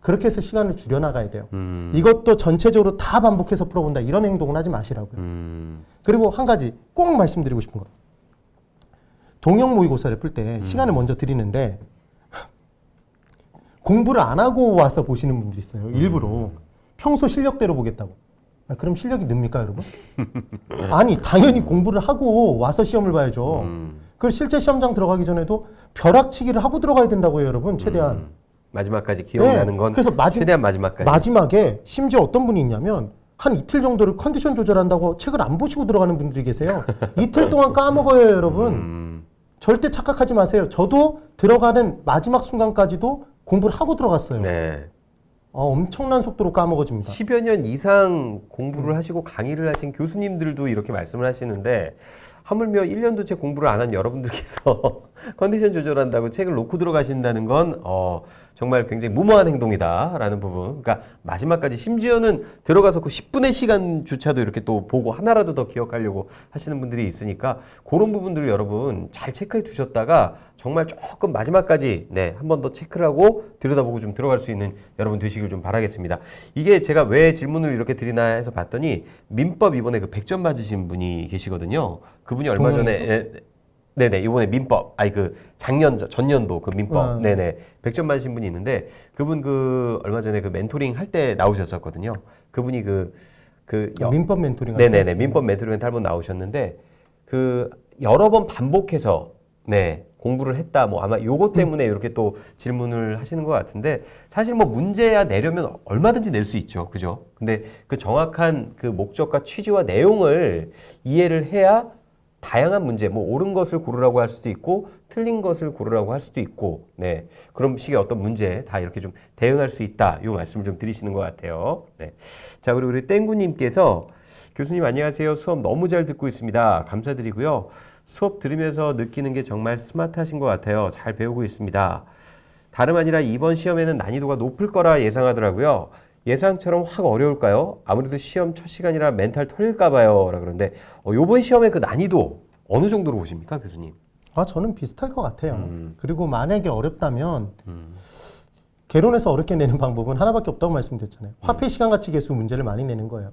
그렇게 해서 시간을 줄여나가야 돼요. 이것도 전체적으로 다 반복해서 풀어본다 이런 행동은 하지 마시라고요. 그리고 한 가지 꼭 말씀드리고 싶은 거, 동형 모의고사를 풀 때 시간을 먼저 드리는데 공부를 안 하고 와서 보시는 분들이 있어요. 일부러 평소 실력대로 보겠다고. 그럼 실력이 늡니까 여러분? 아니 당연히 공부를 하고 와서 시험을 봐야죠. 그리고 실제 시험장 들어가기 전에도 벼락치기를 하고 들어가야 된다고요 여러분. 최대한 마지막까지 기억나는 건 그래서 최대한 마지막까지. 마지막에 심지어 어떤 분이 있냐면 한 이틀 정도를 컨디션 조절한다고 책을 안 보시고 들어가는 분들이 계세요. 이틀 동안 까먹어요 여러분. 절대 착각하지 마세요. 저도 들어가는 마지막 순간까지도 공부를 하고 들어갔어요. 네. 엄청난 속도로 까먹어집니다. 10여 년 이상 공부를 하시고 강의를 하신 교수님들도 이렇게 말씀을 하시는데 하물며 1년도 채 공부를 안 한 여러분들께서 컨디션 조절한다고 책을 놓고 들어가신다는 건 정말 굉장히 무모한 행동이다라는 부분. 그러니까 마지막까지 심지어는 들어가서 그 10분의 시간조차도 이렇게 또 보고 하나라도 더 기억하려고 하시는 분들이 있으니까 그런 부분들을 여러분 잘 체크해 두셨다가 정말 조금 마지막까지 한 번 더 체크를 하고 들여다보고 좀 들어갈 수 있는 여러분 되시길 좀 바라겠습니다. 이게 제가 왜 질문을 이렇게 드리나 해서 봤더니 민법 이번에 그 100점 맞으신 분이 계시거든요. 그분이 얼마 전에 네네, 이번에 민법, 전년도 그 민법, 네네, 100점 맞으신 분이 있는데, 그분 얼마 전에 그 멘토링 할 때 나오셨었거든요. 그분이 민법 멘토링 네네네, 민법 멘토링 할 때 한번 나오셨는데, 여러 번 반복해서, 공부를 했다, 아마 요거 때문에 이렇게 또 질문을 하시는 것 같은데, 사실 문제야 내려면 얼마든지 낼 수 있죠. 그죠? 근데 그 정확한 그 목적과 취지와 내용을 이해를 해야 다양한 문제, 옳은 것을 고르라고 할 수도 있고, 틀린 것을 고르라고 할 수도 있고, 그런 식의 어떤 문제 다 이렇게 좀 대응할 수 있다. 이 말씀을 좀 드리시는 것 같아요. 자, 그리고 우리 땡구님께서 교수님 안녕하세요. 수업 너무 잘 듣고 있습니다. 감사드리고요. 수업 들으면서 느끼는 게 정말 스마트하신 것 같아요. 잘 배우고 있습니다. 다름 아니라 이번 시험에는 난이도가 높을 거라 예상하더라고요. 예상처럼 확 어려울까요? 아무래도 시험 첫 시간이라 멘탈 털릴까 봐요. 그런데 이번 시험의 그 난이도 어느 정도로 보십니까, 교수님? 저는 비슷할 것 같아요. 그리고 만약에 어렵다면 개론에서 어렵게 내는 방법은 하나밖에 없다고 말씀드렸잖아요. 화폐 시간가치 계수 문제를 많이 내는 거예요.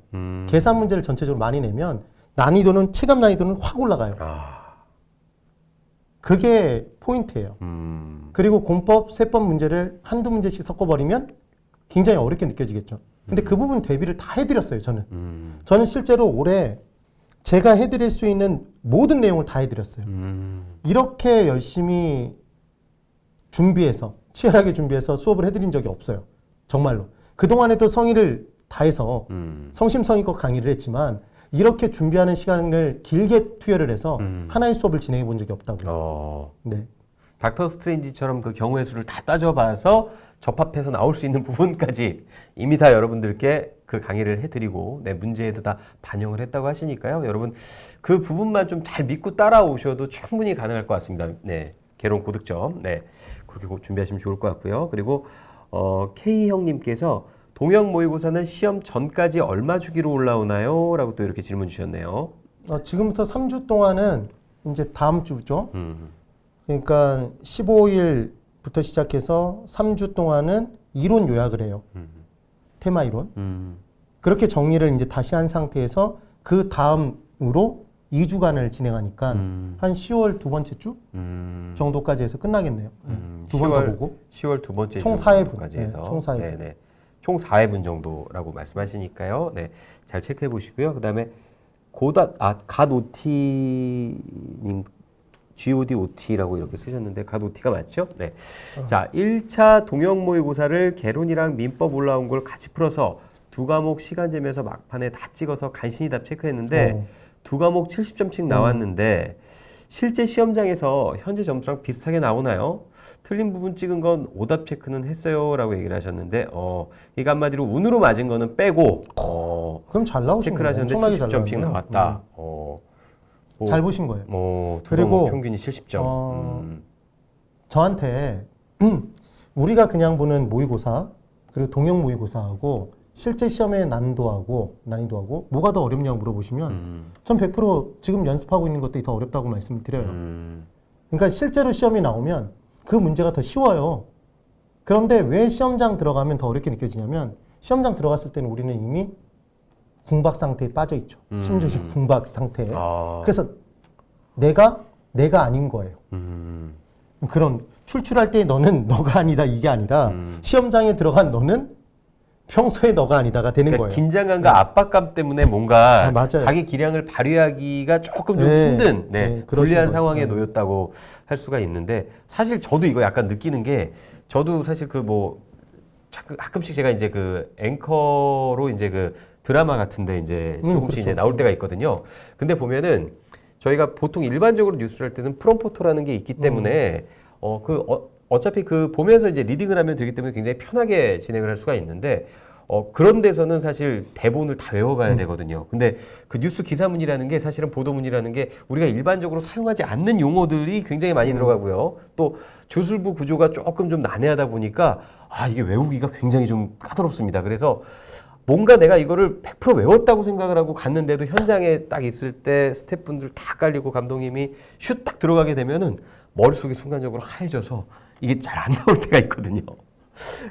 계산 문제를 전체적으로 많이 내면 난이도는 체감 난이도는 확 올라가요. 그게 포인트예요. 그리고 공법, 세법 문제를 한두 문제씩 섞어버리면 굉장히 어렵게 느껴지겠죠. 근데 그 부분 대비를 다 해드렸어요, 저는. 저는 실제로 올해 제가 해드릴 수 있는 모든 내용을 다 해드렸어요. 이렇게 열심히 준비해서, 치열하게 준비해서 수업을 해드린 적이 없어요. 정말로. 그동안에도 성의를 다해서 성심성의껏 강의를 했지만 이렇게 준비하는 시간을 길게 투여를 해서 하나의 수업을 진행해 본 적이 없다고요. 네. 닥터 스트레인지처럼 그 경우의 수를 다 따져봐서 접합해서 나올 수 있는 부분까지 이미 다 여러분들께 그 강의를 해드리고 네, 문제에도 다 반영을 했다고 하시니까요. 여러분 그 부분만 좀 잘 믿고 따라오셔도 충분히 가능할 것 같습니다. 네, 개론 고득점. 네, 그렇게 준비하시면 좋을 것 같고요. 그리고 K 형님께서 동형 모의고사는 시험 전까지 얼마 주기로 올라오나요? 라고 또 이렇게 질문 주셨네요. 지금부터 3주 동안은 이제 다음 주죠. 그러니까 15일부터 시작해서 3주 동안은 이론 요약을 해요. 테마 이론. 그렇게 정리를 이제 다시 한 상태에서 그 다음으로 2주간을 진행하니까 한 10월 두 번째 주 정도까지 해서 끝나겠네요. 두 번 더 보고. 10월 두 번째 총 4회분. 주까지 해서. 네, 총 4회분. 네네. 총 4회분 정도라고 말씀하시니까요. 네, 잘 체크해 보시고요. 그 다음에 갓오티님 GODOT라고 이렇게 쓰셨는데 갓오티가 맞죠? 네. 자, 1차 동형 모의고사를 개론이랑 민법 올라온 걸 같이 풀어서 두 과목 시간 재면서 막판에 다 찍어서 간신히 답 체크했는데 두 과목 70점씩 나왔는데 실제 시험장에서 현재 점수랑 비슷하게 나오나요? 틀린 부분 찍은 건 오답 체크는 했어요 라고 얘기를 하셨는데 이거 한마디로 운으로 맞은 거는 빼고 그럼 잘 나오신 체크를 거예요. 하셨는데 70점씩 나왔다. 잘 보신 거예요. 그리고 평균이 70점. 저한테 우리가 그냥 보는 모의고사 그리고 동형 모의고사하고 실제 시험의 난이도하고 뭐가 더 어렵냐고 물어보시면 전 100% 지금 연습하고 있는 것들이 더 어렵다고 말씀을 드려요. 그러니까 실제로 시험이 나오면 그 문제가 더 쉬워요. 그런데 왜 시험장 들어가면 더 어렵게 느껴지냐면 시험장 들어갔을 때는 우리는 이미 궁박 상태에 빠져 있죠. 심리적 궁박 상태에. 그래서 내가 아닌 거예요. 그럼 출출할 때 너는 너가 아니다 이게 아니라 시험장에 들어간 너는 평소에 너가 아니다가 되는 그러니까 거예요. 긴장감과 압박감 때문에 뭔가 맞아요. 자기 기량을 발휘하기가 조금 좀 힘든 불리한 상황에 거예요. 놓였다고 할 수가 있는데 사실 저도 이거 약간 느끼는 게 저도 사실 가끔씩 제가 이제 그 앵커로 이제 그 드라마 같은데 이제 조금씩 그렇죠. 이제 나올 때가 있거든요. 근데 보면은 저희가 보통 일반적으로 뉴스를 할 때는 프롬포터라는 게 있기 때문에 어차피 그 보면서 이제 리딩을 하면 되기 때문에 굉장히 편하게 진행을 할 수가 있는데 그런 데서는 사실 대본을 다 외워가야 되거든요. 근데 그 뉴스 기사문이라는 게 사실은 보도문이라는 게 우리가 일반적으로 사용하지 않는 용어들이 굉장히 많이 들어가고요. 또 주술부 구조가 조금 좀 난해하다 보니까 이게 외우기가 굉장히 좀 까다롭습니다. 그래서 뭔가 내가 이거를 100% 외웠다고 생각을 하고 갔는데도 현장에 딱 있을 때 스태프분들 다 깔리고 감독님이 슛 딱 들어가게 되면은 머릿속이 순간적으로 하얘져서 이게 잘 안 나올 때가 있거든요.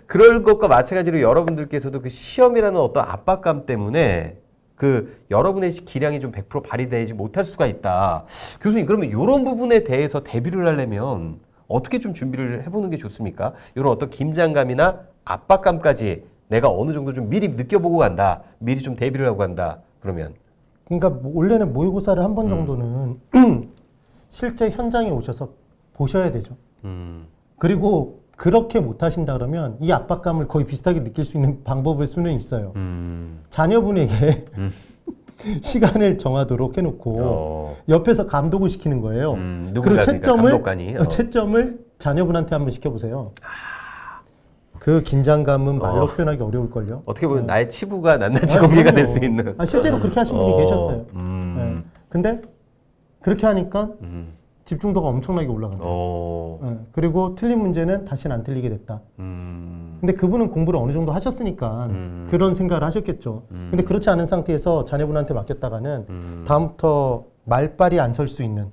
그럴 것과 마찬가지로 여러분들께서도 그 시험이라는 어떤 압박감 때문에 그 여러분의 기량이 좀 100% 발휘되지 못할 수가 있다. 교수님, 그러면 이런 부분에 대해서 대비를 하려면 어떻게 좀 준비를 해보는 게 좋습니까? 이런 어떤 긴장감이나 압박감까지 내가 어느 정도 좀 미리 느껴보고 간다. 미리 좀 대비를 하고 간다. 그러면. 그러니까 원래는 모의고사를 한 번 정도는 실제 현장에 오셔서 보셔야 되죠. 그리고 그렇게 못하신다 그러면 이 압박감을 거의 비슷하게 느낄 수 있는 방법일 수는 있어요. 자녀분에게 시간을 정하도록 해놓고 옆에서 감독을 시키는 거예요. 그리고 채점을 자녀분한테 한번 시켜보세요. 그 긴장감은 말로 표현하기 어려울걸요. 어떻게 보면 나의 치부가 낱낱이 공개가 될 수 있는. 실제로 그렇게 하신 분이 계셨어요. 근데 그렇게 하니까 집중도가 엄청나게 올라간다. 그리고 틀린 문제는 다시는 안 틀리게 됐다. 근데 그분은 공부를 어느 정도 하셨으니까 그런 생각을 하셨겠죠. 근데 그렇지 않은 상태에서 자녀분한테 맡겼다가는 다음부터 말빨이 안 설 수 있는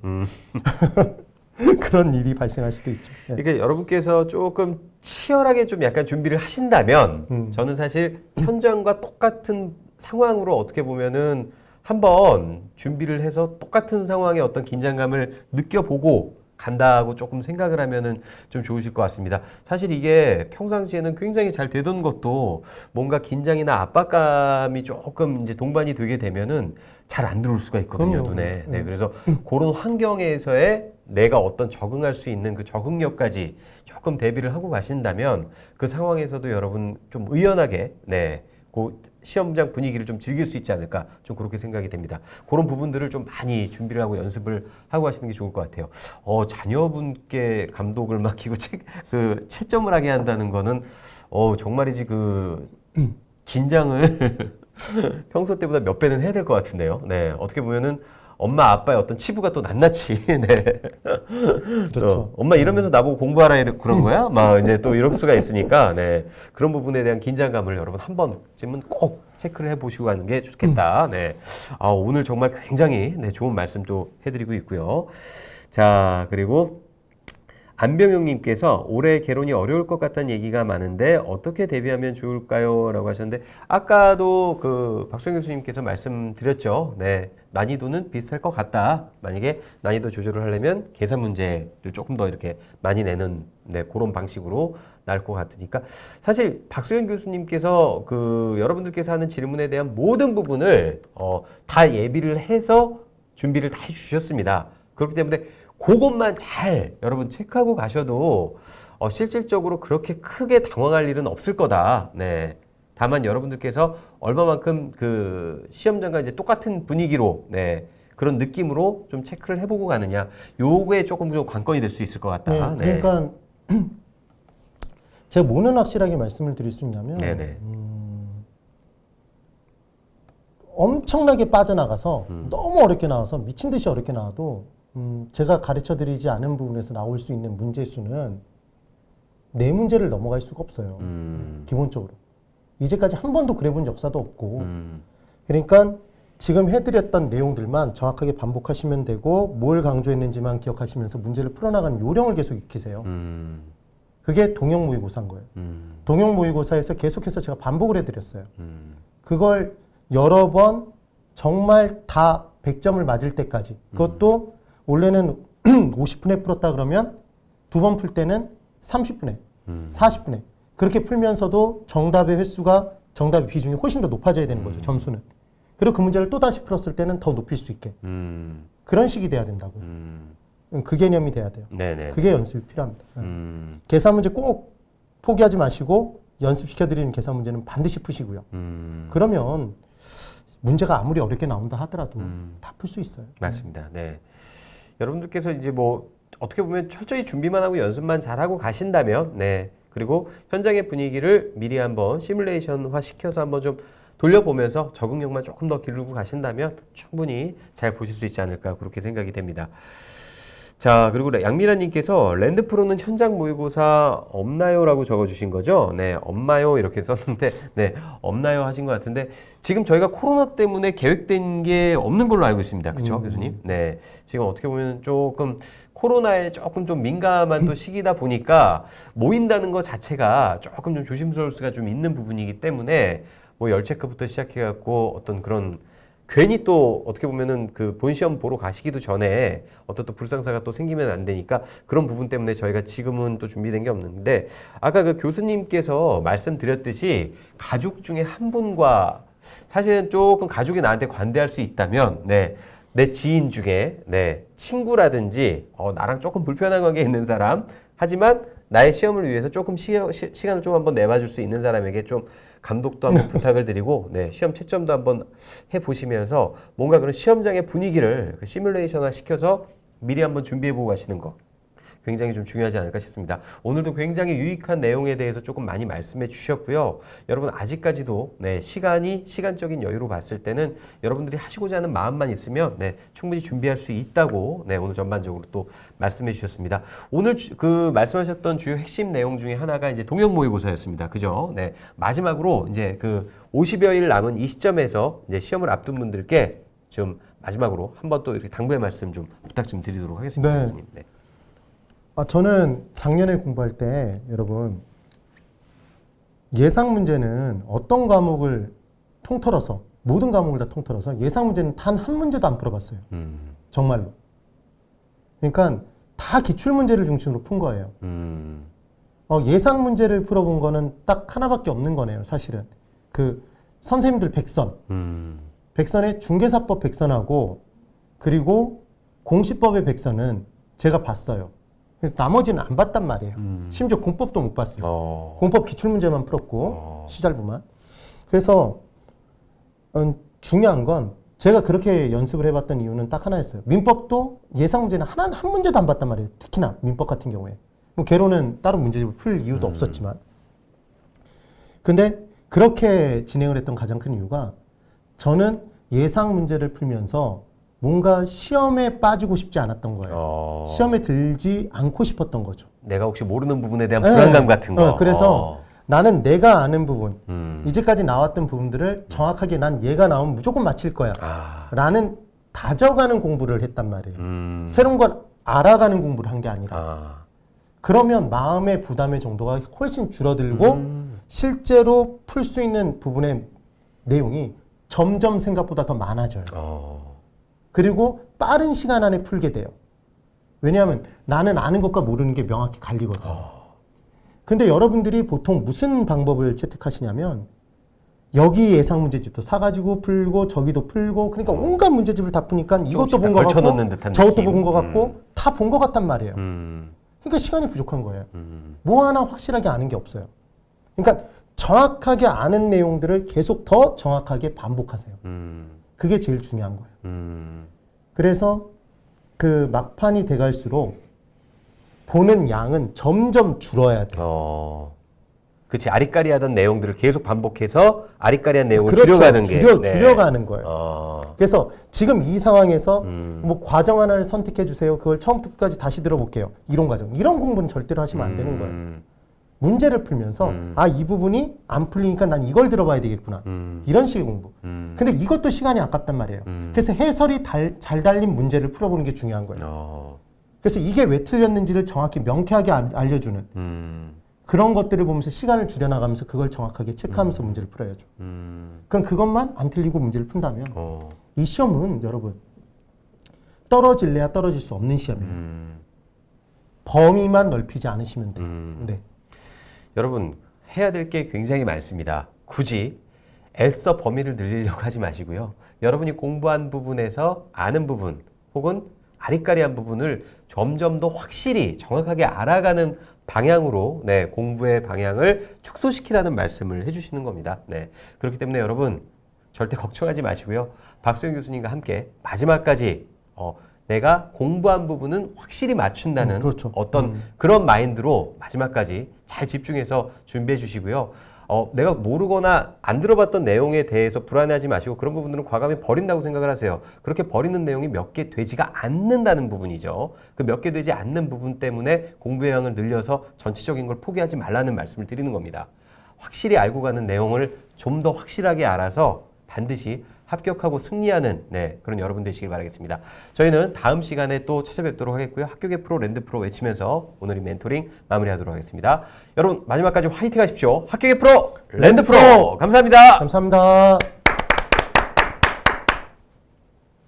그런 일이 발생할 수도 있죠. 네. 그러니까 여러분께서 조금 치열하게 좀 약간 준비를 하신다면 저는 사실 현장과 똑같은 상황으로 어떻게 보면은 한번 준비를 해서 똑같은 상황의 어떤 긴장감을 느껴보고 간다고 조금 생각을 하면은 좀 좋으실 것 같습니다. 사실 이게 평상시에는 굉장히 잘 되던 것도 뭔가 긴장이나 압박감이 조금 이제 동반이 되게 되면은 잘 안 들어올 수가 있거든요, 그럼요. 눈에. 네, 그래서 그런 환경에서의 내가 어떤 적응할 수 있는 그 적응력까지 조금 대비를 하고 가신다면 그 상황에서도 여러분 좀 의연하게, 네, 그 시험장 분위기를 좀 즐길 수 있지 않을까 좀 그렇게 생각이 됩니다. 그런 부분들을 좀 많이 준비를 하고 연습을 하고 하시는 게 좋을 것 같아요. 자녀분께 감독을 맡기고 그 채점을 하게 한다는 거는 정말이지 그 긴장을 평소 때보다 몇 배는 해야 될 것 같은데요. 네, 어떻게 보면은 엄마 아빠의 어떤 치부가 또 낱낱이 네. 그렇죠. 엄마 이러면서 나보고 공부하라 그런 거야? 막 이제 또 이럴 수가 있으니까 네. 그런 부분에 대한 긴장감을 여러분 한 번쯤은 꼭 체크를 해보시고 가는 게 좋겠다. 네. 오늘 정말 굉장히 네, 좋은 말씀 또 해드리고 있고요. 자, 그리고 안병영님께서 올해 결혼이 어려울 것 같다는 얘기가 많은데 어떻게 대비하면 좋을까요? 라고 하셨는데 아까도 그 박수영 교수님께서 말씀드렸죠. 네, 난이도는 비슷할 것 같다. 만약에 난이도 조절을 하려면 계산 문제를 조금 더 이렇게 많이 내는 네, 그런 방식으로 나을 것 같으니까 사실 박수영 교수님께서 그 여러분들께서 하는 질문에 대한 모든 부분을 다 예비를 해서 준비를 다 해주셨습니다. 그렇기 때문에 그것만 잘 여러분 체크하고 가셔도 실질적으로 그렇게 크게 당황할 일은 없을 거다. 네. 다만 여러분들께서 얼마만큼 그 시험장과 이제 똑같은 분위기로 네. 그런 느낌으로 좀 체크를 해보고 가느냐. 요게 조금 좀 관건이 될 수 있을 것 같다. 네, 그러니까 제가 뭐는 확실하게 말씀을 드릴 수 있냐면 네네. 엄청나게 빠져나가서 너무 어렵게 나와서 미친 듯이 어렵게 나와도 제가 가르쳐드리지 않은 부분에서 나올 수 있는 문제 수는 네 문제를 넘어갈 수가 없어요. 기본적으로. 이제까지 한 번도 그래본 역사도 없고 그러니까 지금 해드렸던 내용들만 정확하게 반복하시면 되고 뭘 강조했는지만 기억하시면서 문제를 풀어나가는 요령을 계속 익히세요. 그게 동형 모의고사인 거예요. 동형 모의고사에서 계속해서 제가 반복을 해드렸어요. 그걸 여러 번 정말 다 100점을 맞을 때까지 그것도 원래는 50분에 풀었다 그러면 두 번 풀 때는 30분에 40분에 그렇게 풀면서도 정답의 횟수가 정답의 비중이 훨씬 더 높아져야 되는 거죠. 점수는. 그리고 그 문제를 또 다시 풀었을 때는 더 높일 수 있게 그런 식이 돼야 된다고요. 그 개념이 돼야 돼요. 네네. 그게 연습이 필요합니다. 계산 문제 꼭 포기하지 마시고 연습시켜드리는 계산 문제는 반드시 푸시고요. 그러면 문제가 아무리 어렵게 나온다 하더라도 다 풀 수 있어요. 맞습니다. 네. 여러분들께서 이제 뭐 어떻게 보면 철저히 준비만 하고 연습만 잘하고 가신다면 네. 그리고 현장의 분위기를 미리 한번 시뮬레이션화 시켜서 한번 좀 돌려보면서 적응력만 조금 더 기르고 가신다면 충분히 잘 보실 수 있지 않을까 그렇게 생각이 됩니다. 자, 그리고 양미라님께서 랜드프로는 현장 모의고사 없나요? 라고 적어주신 거죠? 네, 없나요? 이렇게 썼는데, 네, 없나요? 하신 것 같은데, 지금 저희가 코로나 때문에 계획된 게 없는 걸로 알고 있습니다. 그쵸, 교수님? 네, 지금 어떻게 보면 조금 코로나에 조금 좀 민감한 또 시기다 보니까 모인다는 것 자체가 조금 좀 조심스러울 수가 좀 있는 부분이기 때문에 뭐 열체크부터 시작해갖고 어떤 그런 괜히 또 어떻게 보면은 그 본시험 보러 가시기도 전에 어떤 또 불상사가 또 생기면 안 되니까 그런 부분 때문에 저희가 지금은 또 준비된 게 없는데 아까 그 교수님께서 말씀드렸듯이 가족 중에 한 분과 사실은 조금 가족이 나한테 관대할 수 있다면 네. 내 지인 중에 네, 친구라든지 나랑 조금 불편한 관계 있는 사람 하지만 나의 시험을 위해서 조금 시간을 좀 한번 내봐줄 수 있는 사람에게 좀 감독도 한번 부탁을 드리고 네, 시험 채점도 한번 해보시면서 뭔가 그런 시험장의 분위기를 그 시뮬레이션화 시켜서 미리 한번 준비해보고 가시는 거 굉장히 좀 중요하지 않을까 싶습니다. 오늘도 굉장히 유익한 내용에 대해서 조금 많이 말씀해 주셨고요. 여러분 아직까지도 네, 시간적인 여유로 봤을 때는 여러분들이 하시고자 하는 마음만 있으면 네, 충분히 준비할 수 있다고 네, 오늘 전반적으로 또 말씀해 주셨습니다. 오늘 그 말씀하셨던 주요 핵심 내용 중에 하나가 이제 동형 모의고사였습니다. 그죠? 네, 마지막으로 이제 그 50여일 남은 이 시점에서 이제 시험을 앞둔 분들께 좀 마지막으로 한번 또 이렇게 당부의 말씀 좀 부탁 좀 드리도록 하겠습니다. 네. 교수님. 네. 저는 작년에 공부할 때 여러분 예상 문제는 어떤 과목을 통틀어서 모든 과목을 다 통틀어서 예상 문제는 단 한 문제도 안 풀어봤어요. 정말로. 그러니까 다 기출 문제를 중심으로 푼 거예요. 예상 문제를 풀어본 거는 딱 하나밖에 없는 거네요. 사실은 그 선생님들 100선, 100선의 중개사법 100선하고 그리고 공시법의 100선은 제가 봤어요. 나머지는 안 봤단 말이에요. 심지어 공법도 못 봤어요. 공법 기출문제만 풀었고 시잘부만. 그래서 중요한 건 제가 그렇게 연습을 해봤던 이유는 딱 하나였어요. 민법도 예상 문제는 한 문제도 안 봤단 말이에요. 특히나 민법 같은 경우에. 뭐 개론은 다른 문제집을 풀 이유도 없었지만. 근데 그렇게 진행을 했던 가장 큰 이유가 저는 예상 문제를 풀면서 뭔가 시험에 빠지고 싶지 않았던 거예요. 시험에 들지 않고 싶었던 거죠. 내가 혹시 모르는 부분에 대한 불안감 같은 거. 그래서 나는 내가 아는 부분, 이제까지 나왔던 부분들을 정확하게 난 얘가 나오면 무조건 맞힐 거야. 라는 다져가는 공부를 했단 말이에요. 새로운 걸 알아가는 공부를 한 게 아니라. 그러면 마음의 부담의 정도가 훨씬 줄어들고 실제로 풀 수 있는 부분의 내용이 점점 생각보다 더 많아져요. 그리고 빠른 시간 안에 풀게 돼요. 왜냐하면 나는 아는 것과 모르는 게 명확히 갈리거든요. 근데 여러분들이 보통 무슨 방법을 채택하시냐면 여기 예상 문제집도 사가지고 풀고 저기도 풀고 그러니까 온갖 문제집을 다 푸니까 이것도 본 것 같고 저것도 본 것 같고 다 본 것 같단 말이에요. 그러니까 시간이 부족한 거예요. 뭐 하나 확실하게 아는 게 없어요. 그러니까 정확하게 아는 내용들을 계속 더 정확하게 반복하세요. 그게 제일 중요한 거예요. 그래서 그 막판이 돼갈수록 보는 양은 점점 줄어야 돼요. 그치. 아리까리하던 내용들을 계속 반복해서 아리까리한 내용을 그렇죠. 줄여가는 게. 줄여가는 거예요. 그래서 지금 이 상황에서 뭐 과정 하나를 선택해 주세요. 그걸 처음부터 끝까지 다시 들어볼게요. 이런 과정. 이런 공부는 절대로 하시면 안 되는 거예요. 문제를 풀면서 이 부분이 안 풀리니까 난 이걸 들어봐야 되겠구나. 이런 식의 공부. 근데 이것도 시간이 아깝단 말이에요. 그래서 해설이 잘 달린 문제를 풀어보는 게 중요한 거예요. 그래서 이게 왜 틀렸는지를 정확히 명쾌하게 알려주는 그런 것들을 보면서 시간을 줄여나가면서 그걸 정확하게 체크하면서 문제를 풀어야죠. 그럼 그것만 안 틀리고 문제를 푼다면 이 시험은 여러분 떨어질래야 떨어질 수 없는 시험이에요. 범위만 넓히지 않으시면 돼요. 네. 여러분 해야 될 게 굉장히 많습니다. 굳이 애써 범위를 늘리려고 하지 마시고요. 여러분이 공부한 부분에서 아는 부분 혹은 아리까리한 부분을 점점 더 확실히 정확하게 알아가는 방향으로 공부의 방향을 축소시키라는 말씀을 해주시는 겁니다. 그렇기 때문에 여러분 절대 걱정하지 마시고요. 박소영 교수님과 함께 마지막까지 내가 공부한 부분은 확실히 맞춘다는 그렇죠. 어떤 그런 마인드로 마지막까지 잘 집중해서 준비해 주시고요. 내가 모르거나 안 들어봤던 내용에 대해서 불안해하지 마시고 그런 부분들은 과감히 버린다고 생각을 하세요. 그렇게 버리는 내용이 몇 개 되지가 않는다는 부분이죠. 그 몇 개 되지 않는 부분 때문에 공부의 양을 늘려서 전체적인 걸 포기하지 말라는 말씀을 드리는 겁니다. 확실히 알고 가는 내용을 좀 더 확실하게 알아서 반드시 합격하고 승리하는 그런 여러분 되시길 바라겠습니다. 저희는 다음 시간에 또 찾아뵙도록 하겠고요. 합격의 프로 랜드프로 외치면서 오늘 이 멘토링 마무리하도록 하겠습니다. 여러분 마지막까지 화이팅 하십시오. 합격의 프로 랜드프로 감사합니다. 감사합니다.